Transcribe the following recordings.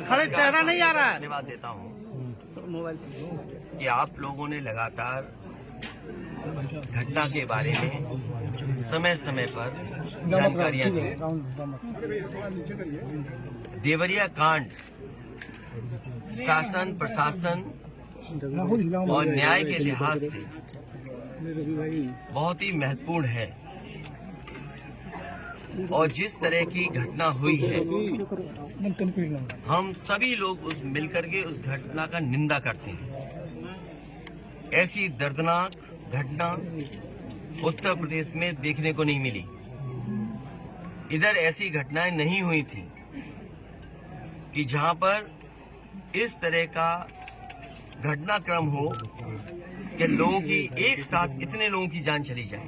खड़े तैरना नहीं आ रहा है। धन्यवाद देता हूँ कि आप लोगों ने लगातार घटना के बारे में समय समय पर जानकारियां दी। देवरिया कांड शासन प्रशासन और न्याय के लिहाज से बहुत ही महत्वपूर्ण है और जिस तरह की घटना हुई है हम सभी लोग मिलकर के उस घटना का निंदा करते हैं। ऐसी दर्दनाक घटना उत्तर प्रदेश में देखने को नहीं मिली। इधर ऐसी घटनाएं नहीं हुई थी कि जहां पर इस तरह का घटनाक्रम हो कि लोगों की एक साथ इतने लोगों की जान चली जाए।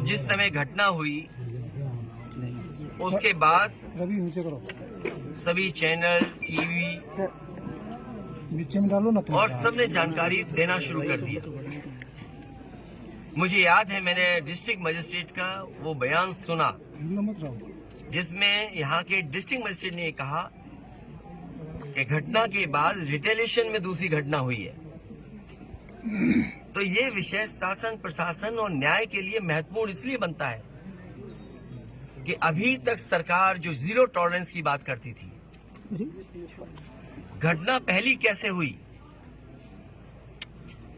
जिस समय घटना हुई उसके बाद सभी चैनल टीवी और सबने जानकारी देना शुरू कर दिया। मुझे याद है मैंने डिस्ट्रिक्ट मजिस्ट्रेट का वो बयान सुना जिसमें यहाँ के डिस्ट्रिक्ट मजिस्ट्रेट ने कहा कि घटना के बाद रिटेलिएशन में दूसरी घटना हुई है। तो ये विषय शासन प्रशासन और न्याय के लिए महत्वपूर्ण इसलिए बनता है कि अभी तक सरकार जो जीरो टॉलरेंस की बात करती थी, घटना पहली कैसे हुई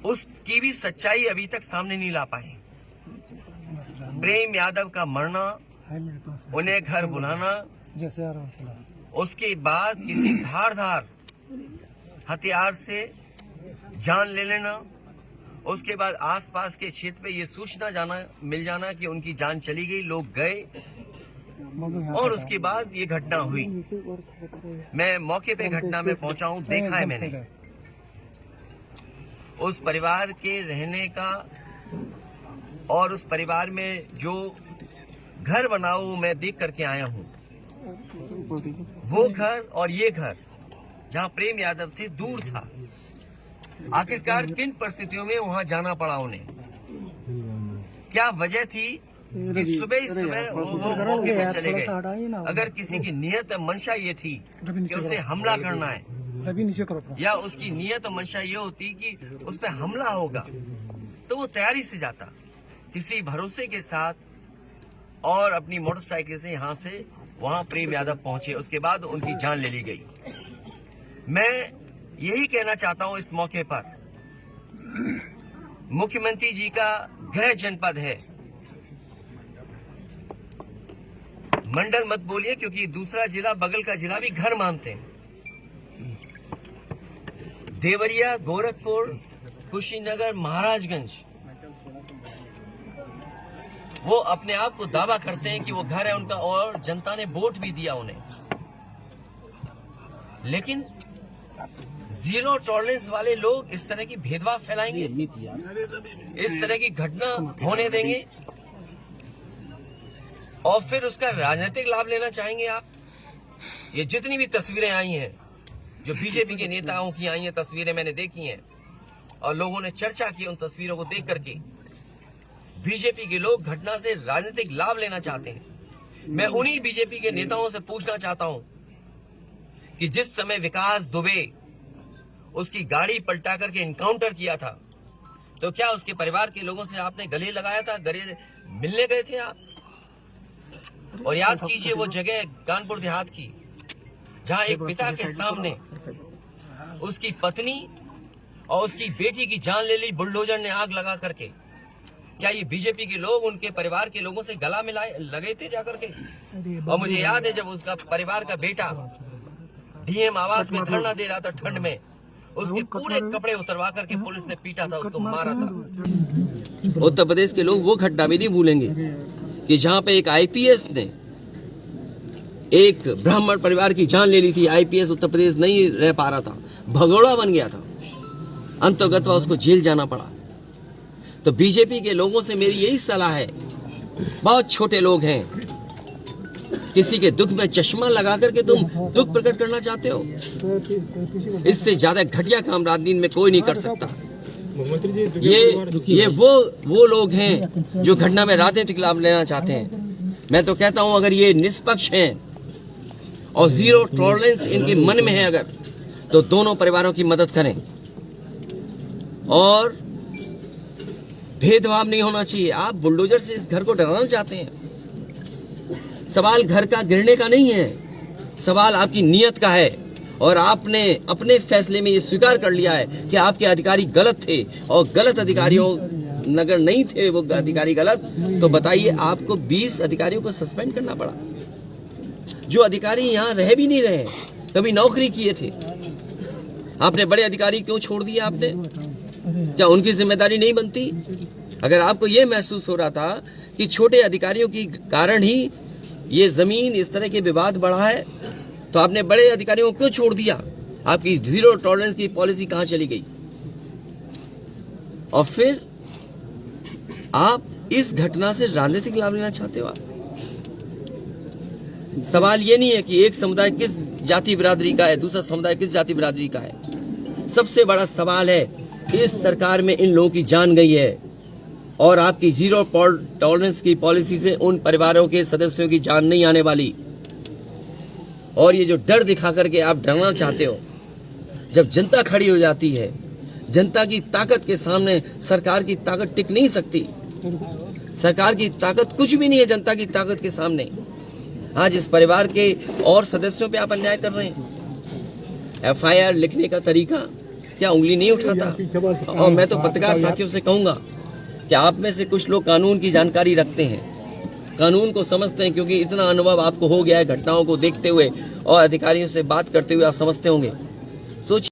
उसकी भी सच्चाई अभी तक सामने नहीं ला पाए। प्रेम यादव का मरना, उन्हें घर बुलाना, उसके बाद किसी धारदार हथियार से जान ले लेना, उसके बाद आसपास के क्षेत्र पे ये सूचना मिल जाना कि उनकी जान चली गई, लोग गए और उसके बाद ये घटना हुई। मैं मौके पे घटना में पहुंचा हूं, देखा है मैंने उस परिवार के रहने का और उस परिवार में जो घर बना हो मैं देख करके आया हूं। वो घर और ये घर जहां प्रेम यादव थे दूर था। आखिरकार किन परिस्थितियों में वहां जाना पड़ा उन्हें, क्या वजह थी कि सुबह ही सुबह वो मौके पर चले गए। अगर किसी की नियत मंशा ये थी कि उसे हमला करना है या उसकी नियत मंशा ये होती कि उस पर हमला होगा तो वो तैयारी से जाता किसी भरोसे के साथ और अपनी मोटरसाइकिल से यहाँ से वहां प्रेम यादव पहुंचे। उसके बाद उनकी जान ले ली गई। मैं यही कहना चाहता हूं इस मौके पर, मुख्यमंत्री जी का गृह जनपद है, मंडल मत बोलिए क्योंकि दूसरा जिला बगल का जिला भी घर मानते हैं। देवरिया, गोरखपुर, कुशीनगर, महाराजगंज वो अपने आप को दावा करते हैं कि वो घर है उनका और जनता ने वोट भी दिया उन्हें। लेकिन जीरो टॉलरेंस वाले लोग इस तरह की भेदभाव फैलाएंगे, इस तरह की घटना होने देंगे और फिर उसका राजनीतिक लाभ लेना चाहेंगे आप। ये जितनी भी तस्वीरें आई हैं जो बीजेपी के नेताओं की आई हैं, तस्वीरें मैंने देखी हैं और लोगों ने चर्चा की उन तस्वीरों को देख करके, बीजेपी के लोग घटना से राजनीतिक लाभ लेना चाहते हैं। मैं उन्हीं बीजेपी के नेताओं से पूछना चाहता हूं कि जिस समय विकास दुबे उसकी गाड़ी पलटा करके एनकाउंटर किया था तो क्या उसके परिवार के लोगों से आपने गले लगाया था, गले मिलने गए थे आप? और याद कीजिए वो जगह कानपुर देहात की जहां एक पिता के सामने उसकी पत्नी और उसकी बेटी की जान ले ली बुलडोजर ने आग लगा करके। क्या ये बीजेपी के लोग उनके परिवार के लोगों से गला मिलाए लगे थे जाकर के? और मुझे याद है जब उसका परिवार का बेटा डीएम आवास में धरना दे रहा था ठंड में उसके पूरे कपड़े उतरवा करके पुलिस ने पीटा था, उसको मारा था। उत्तर प्रदेश के लोग वो घटना भी नहीं भूलेंगे कि जहां पे एक आईपीएस ने एक ब्राह्मण परिवार की जान ले ली थी। आईपीएस उत्तर प्रदेश नहीं रह पा रहा था, भगोड़ा बन गया था, अंतोगत्वा उसको जेल जाना पड़ा। तो बीजेपी के लोगों से मेरी यही सलाह है, बहुत छोटे लोग हैं, किसी के दुख में चश्मा लगा करके तुम दुख प्रकट करना चाहते हो, इससे ज्यादा घटिया काम राजनीति में कोई नहीं कर सकता। ये वो लोग हैं जो घटना में राजनीतिक लाभ लेना चाहते हैं। मैं तो कहता हूं अगर ये निष्पक्ष हैं और जीरो टॉलरेंस इनके मन में है अगर, तो दोनों परिवारों की मदद करें और भेदभाव नहीं होना चाहिए। आप बुलडोजर से इस घर को डराना चाहते हैं। सवाल घर का गिरने का नहीं है, सवाल आपकी नीयत का है। और आपने अपने फैसले में ये स्वीकार कर लिया है कि आपके अधिकारी गलत थे और गलत अधिकारियों नगर नहीं थे वो अधिकारी गलत, तो बताइए आपको 20 अधिकारियों को सस्पेंड करना पड़ा, जो अधिकारी यहाँ रह भी नहीं रहे, कभी नौकरी किए थे। आपने बड़े अधिकारी क्यों छोड़ दिए? आपने क्या उनकी जिम्मेदारी नहीं बनती? अगर आपको ये महसूस हो रहा था कि छोटे अधिकारियों के कारण ही ये जमीन इस तरह के विवाद बढ़ा है, तो आपने बड़े अधिकारियों को क्यों छोड़ दिया? आपकी जीरो टॉलरेंस की पॉलिसी कहां चली गई? और फिर आप इस घटना से राजनीतिक लाभ लेना चाहते हो। आप सवाल ये नहीं है कि एक समुदाय किस जाति बिरादरी का है, दूसरा समुदाय किस जाति बिरादरी का है। सबसे बड़ा सवाल है इस सरकार में इन लोगों की जान गई है और आपकी जीरो टॉलरेंस की पॉलिसी से उन परिवारों के सदस्यों की जान नहीं आने वाली। और ये जो डर दिखा करके आप डरना चाहते हो, जब जनता खड़ी हो जाती है, जनता की ताकत के सामने सरकार की ताकत टिक नहीं सकती। सरकार की ताकत कुछ भी नहीं है जनता की ताकत के सामने। आज इस परिवार के और सदस्यों पे आप अन्याय कर रहे हैं। एफआईआर लिखने का तरीका क्या उंगली नहीं उठाता? और मैं तो पत्रकार साथियों से कहूंगा कि आप में से कुछ लोग कानून की जानकारी रखते हैं, कानून को समझते हैं, क्योंकि इतना अनुभव आपको हो गया है घटनाओं को देखते हुए और अधिकारियों से बात करते हुए, आप समझते होंगे। सोचिए